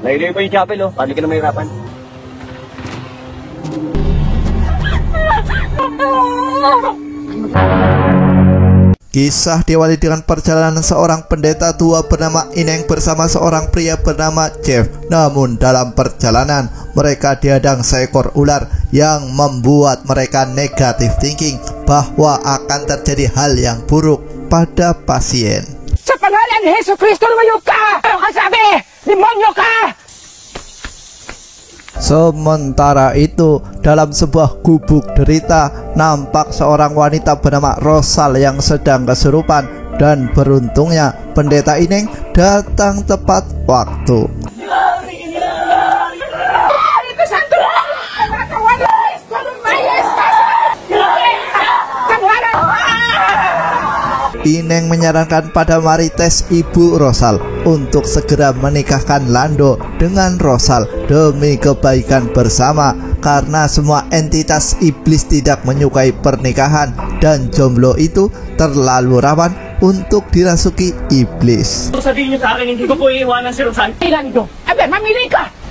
Nailay pa yung chapel, oh. Paano ka na mahirapan? Kisah diawali dengan perjalanan seorang pendeta tua bernama Ineng bersama seorang pria bernama Jeff. Namun dalam perjalanan mereka dihadang seekor ular yang membuat mereka negatif thinking bahwa akan terjadi hal yang buruk pada pasien. Sa pangalan ni Hesus Kristo, lumayo ka! Ano ka sabi? Demonyo ka! Sementara itu, dalam sebuah gubuk derita, nampak seorang wanita bernama Rosal yang sedang kesurupan. Dan beruntungnya, pendeta Ineng datang tepat waktu. Ineng menyarankan pada Marites Ibu Rosal untuk segera menikahkan Lando dengan Rosal demi kebaikan bersama, karena semua entitas iblis tidak menyukai pernikahan dan jomblo itu terlalu rawan untuk dirasuki iblis. Sabihin niyo sa akin, hindi ko po iiwanan si Rosal. Ilan ito? Abe, mamili ka!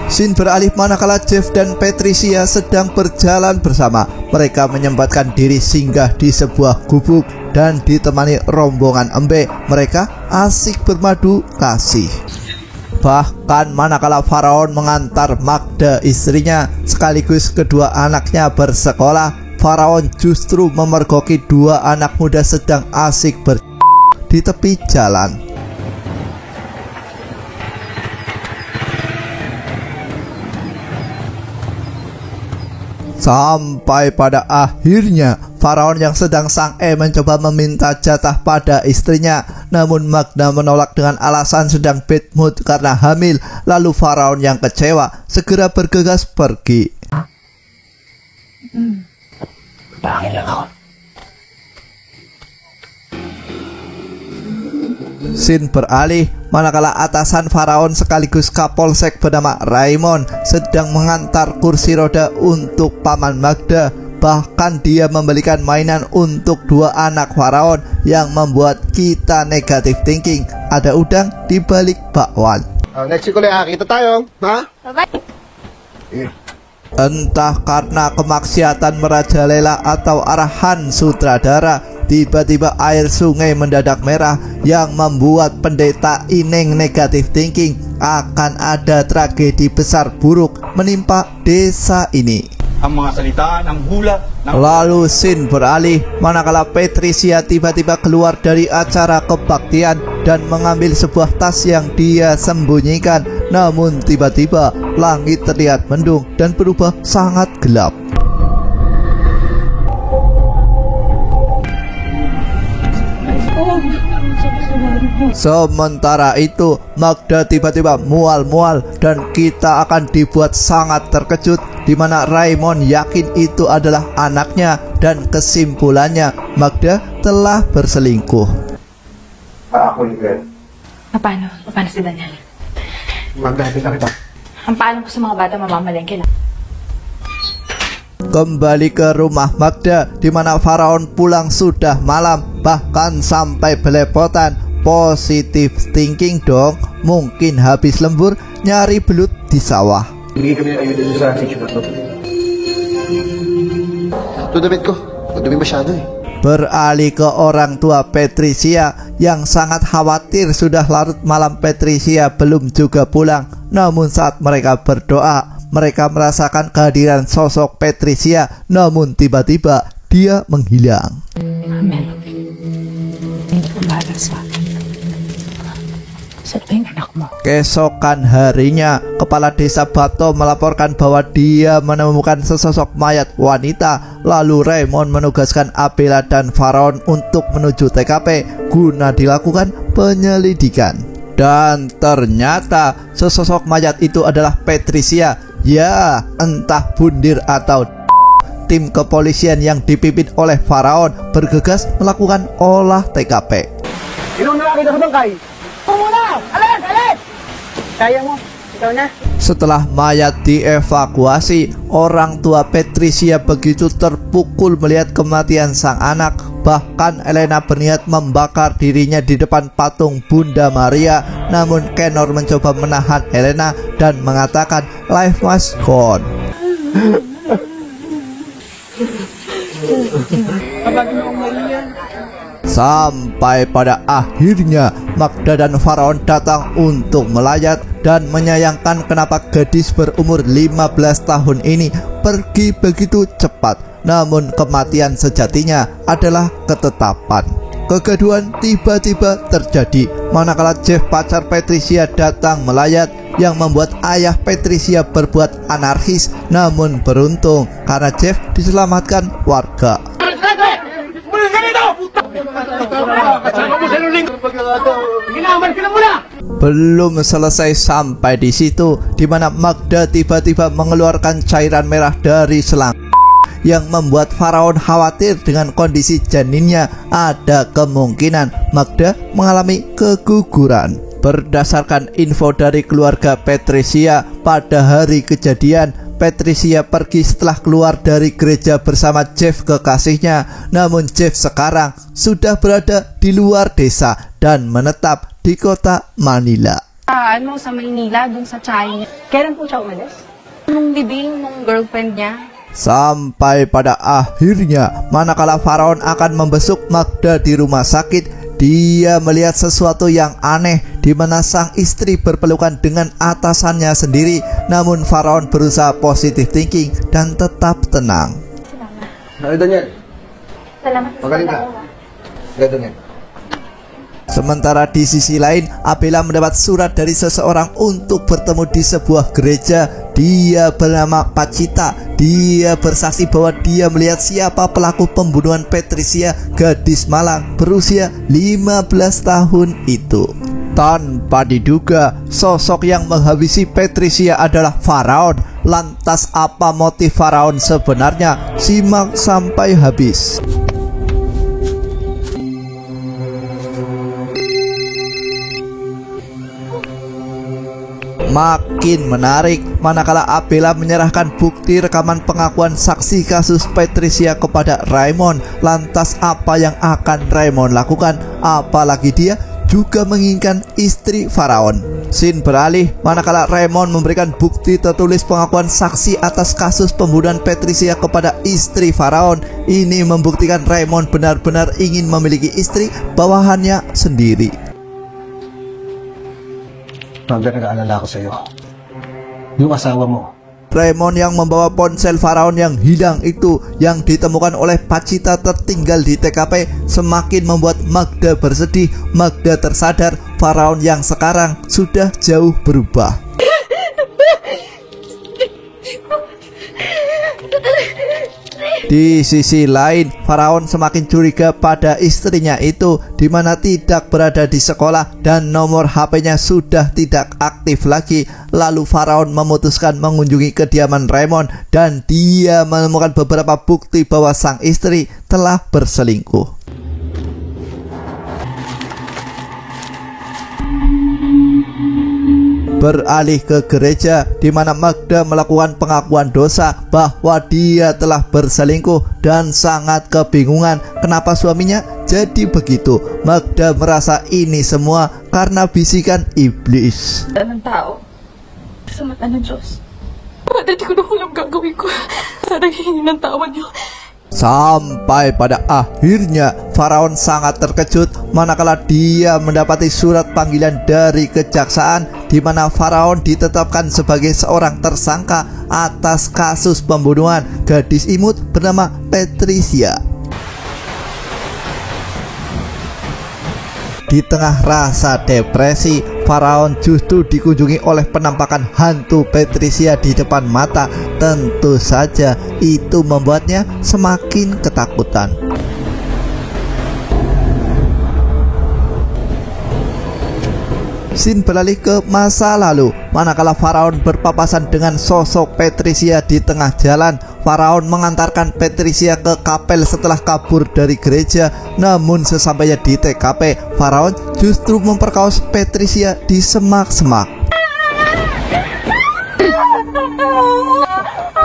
Scene beralih manakala Jeff dan Patricia sedang berjalan bersama. Mereka menyempatkan diri singgah di sebuah gubuk dan ditemani rombongan embe. Mereka asik bermadu kasih. Bahkan manakala Faraon mengantar Magda istrinya sekaligus kedua anaknya bersekolah, Faraon justru memergoki dua anak muda sedang asik di tepi jalan. Sampai pada akhirnya Faraon yang sedang sange mencoba meminta jatah pada istrinya. Namun Magda menolak dengan alasan sedang bad mood karena hamil. Lalu Faraon yang kecewa segera bergegas pergi. Bangin lang ako. Scene beralih manakala atasan Faraon sekaligus Kapolsek bernama Raymond sedang mengantar kursi roda untuk paman Magda. Bahkan dia membelikan mainan untuk dua anak Faraon yang membuat kita negatif thinking. Ada udang di balik bakwan. Next week ulit, kita tayo. Ha? Bye-bye. Entah karena kemaksiatan merajalela atau arahan sutradara, tiba-tiba air sungai mendadak merah yang membuat pendeta Ineng negatif thinking akan ada tragedi besar buruk menimpa desa ini. Ang mga salita ng hula ng... Lalu scene beralih manakala Patricia tiba-tiba keluar dari acara kebaktian dan mengambil sebuah tas yang dia sembunyikan. Namun tiba-tiba langit terlihat mendung dan berubah sangat gelap. Sementara itu Magda tiba-tiba mual-mual dan kita akan dibuat sangat terkejut, di mana Raymond yakin itu adalah anaknya dan kesimpulannya Magda telah berselingkuh. Ako yung girl. Paano? Paano si Daniel? Magdahapit na kita. Ang paalam ko sa mga bata, mamamalengke lang. Kembali ke rumah Magda, di mana Faraon pulang sudah malam, bahkan sampai belepotan. Positive thinking dong, mungkin habis lembur nyari belut di sawah. Hindi kami ayun sa sitio na to. Ito damit ko. Madumi masyado eh. Beralih ke orang tua Patricia yang sangat khawatir sudah larut malam Patricia belum juga pulang. Namun saat mereka berdoa, mereka merasakan kehadiran sosok Patricia. Namun tiba-tiba dia menghilang. Amen. Balas pa. Saan yung anak mo? Keesokan harinya, kepala desa Bato melaporkan bahwa dia menemukan sesosok mayat wanita. Lalu Raymond menugaskan Abela dan Faraon untuk menuju TKP guna dilakukan penyelidikan. Dan ternyata sesosok mayat itu adalah Patricia. Ya, entah bundir atau tim kepolisian yang dipimpin oleh Faraon bergegas melakukan olah TKP. Sino nakakita sa bangkay? Tumuna! Alis! Alis! Kaya mo. Setelah mayat dievakuasi, orang tua Patricia begitu terpukul melihat kematian sang anak. Bahkan Elena berniat membakar dirinya di depan patung Bunda Maria. Namun Kenor mencoba menahan Elena dan mengatakan life must go on. Sampai pada akhirnya Magda dan Faraon datang untuk melayat dan menyayangkan kenapa gadis berumur 15 tahun ini pergi begitu cepat. Namun kematian sejatinya adalah ketetapan. Kegaduhan tiba-tiba terjadi manakala Jeff, pacar Patricia, datang melayat yang membuat ayah Patricia berbuat anarkis. Namun beruntung karena Jeff diselamatkan warga. Belum selesai sampai di situ, di mana Magda tiba-tiba mengeluarkan cairan merah dari selang yang membuat Faraon khawatir dengan kondisi janinnya. Ada kemungkinan Magda mengalami keguguran. Berdasarkan info dari keluarga Patricia, pada hari kejadian Patricia pergi setelah keluar dari gereja bersama Jeff, kekasihnya. Namun Jeff sekarang sudah berada di luar desa dan menetap di kota Manila. Ano, sa Maynila, dun sa China. Kailan po siya umalis? Nung libing nung girlfriend niya. Sampai pada akhirnya manakala Faraon akan membesuk Magda di rumah sakit, dia melihat sesuatu yang aneh di mana sang istri berpelukan dengan atasannya sendiri. Namun Faraon berusaha positive thinking dan tetap tenang. Ano, Daniel? Salamat. Magaling ka. Ganda Daniel. Sementara di sisi lain, Abela mendapat surat dari seseorang untuk bertemu di sebuah gereja. Dia bernama Pacita. Dia bersaksi bahwa dia melihat siapa pelaku pembunuhan Patricia, gadis malang berusia 15 tahun itu. Tanpa diduga, sosok yang menghabisi Patricia adalah Faraon. Lantas apa motif Faraon sebenarnya? Simak sampai habis. Makin menarik manakala Abela menyerahkan bukti rekaman pengakuan saksi kasus Patricia kepada Raymond. Lantas apa yang akan Raymond lakukan? Apalagi dia juga menginginkan istri Faraon. Scene beralih manakala Raymond memberikan bukti tertulis pengakuan saksi atas kasus pembunuhan Patricia kepada istri Faraon. Ini membuktikan Raymond benar-benar ingin memiliki istri bawahannya sendiri. Magda, nag-aalala ako sa'yo. Yung asawa mo. Raymond yang membawa ponsel Faraon yang hilang itu yang ditemukan oleh Pacita tertinggal di TKP semakin membuat Magda bersedih. Magda tersadar Faraon yang sekarang sudah jauh berubah. Di sisi lain, Faraon semakin curiga pada istrinya itu, di mana tidak berada di sekolah dan nomor HP-nya sudah tidak aktif lagi. Lalu Faraon memutuskan mengunjungi kediaman Raymond dan dia menemukan beberapa bukti bahwa sang istri telah berselingkuh. Beralih ke gereja di mana Magda melakukan pengakuan dosa bahwa dia telah berselingkuh dan sangat kebingungan kenapa suaminya jadi begitu. Magda merasa ini semua karena bisikan iblis. Ng tao sa mata ng Diyos. Hindi ko na alam gagawin ko. Parang hihingi ng tawad niyo. Sampai pada akhirnya Faraon sangat terkejut manakala dia mendapati surat panggilan dari kejaksaan di mana Faraon ditetapkan sebagai seorang tersangka atas kasus pembunuhan gadis imut bernama Patricia. Di tengah rasa depresi, Faraon justru dikunjungi oleh penampakan hantu Patricia di depan mata. Tentu saja itu membuatnya semakin ketakutan. Scene beralih ke masa lalu manakala Faraon berpapasan dengan sosok Patricia di tengah jalan. Faraon mengantarkan Patricia ke kapel setelah kabur dari gereja. Namun sesampainya di TKP, Faraon justru memperkaos Patricia di semak-semak.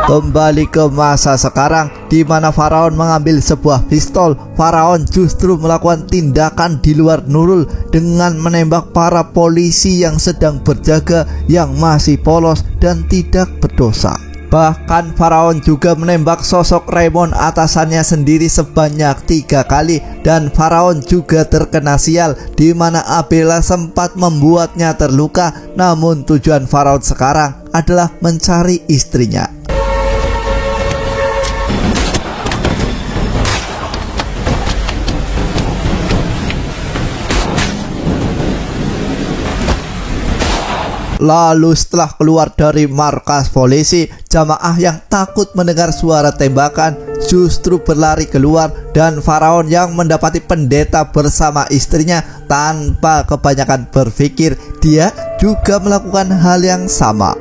Kembali ke masa sekarang, di mana Faraon mengambil sebuah pistol. Faraon justru melakukan tindakan di luar Nurul dengan menembak para polisi yang sedang berjaga yang masih polos dan tidak berdosa. Bahkan Faraon juga menembak sosok Raymond atasannya sendiri sebanyak 3 kali, dan Faraon juga terkena sial di mana Abela sempat membuatnya terluka. Namun tujuan Faraon sekarang adalah mencari istrinya. Lalu setelah keluar dari markas polisi, jamaah yang takut mendengar suara tembakan justru berlari keluar, dan Faraon yang mendapati pendeta bersama istrinya tanpa kebanyakan berpikir, dia juga melakukan hal yang sama.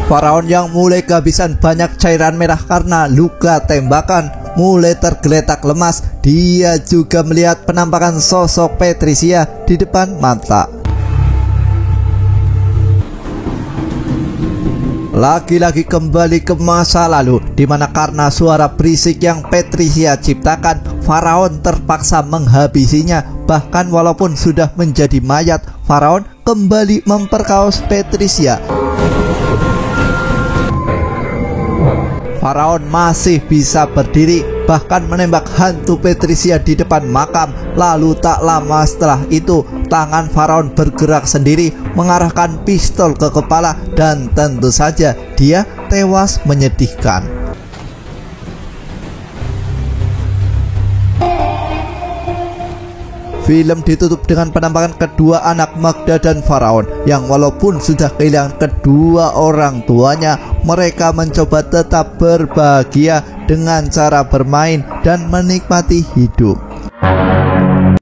Faraon yang mulai kehabisan banyak cairan merah karena luka tembakan mulai tergeletak lemas. Dia juga melihat penampakan sosok Patricia di depan mata. Lagi-lagi kembali ke masa lalu, di mana karena suara berisik yang Patricia ciptakan, Faraon terpaksa menghabisinya. Bahkan walaupun sudah menjadi mayat, Faraon kembali memperkaos Patricia. Faraon masih bisa berdiri, bahkan menembak hantu Patricia di depan makam. Lalu tak lama setelah itu, tangan Faraon bergerak sendiri mengarahkan pistol ke kepala, dan tentu saja dia tewas menyedihkan. Film ditutup dengan penampakan kedua anak Magda dan Faraon yang walaupun sudah kehilangan kedua orang tuanya, mereka mencoba tetap berbahagia dengan cara bermain dan menikmati hidup.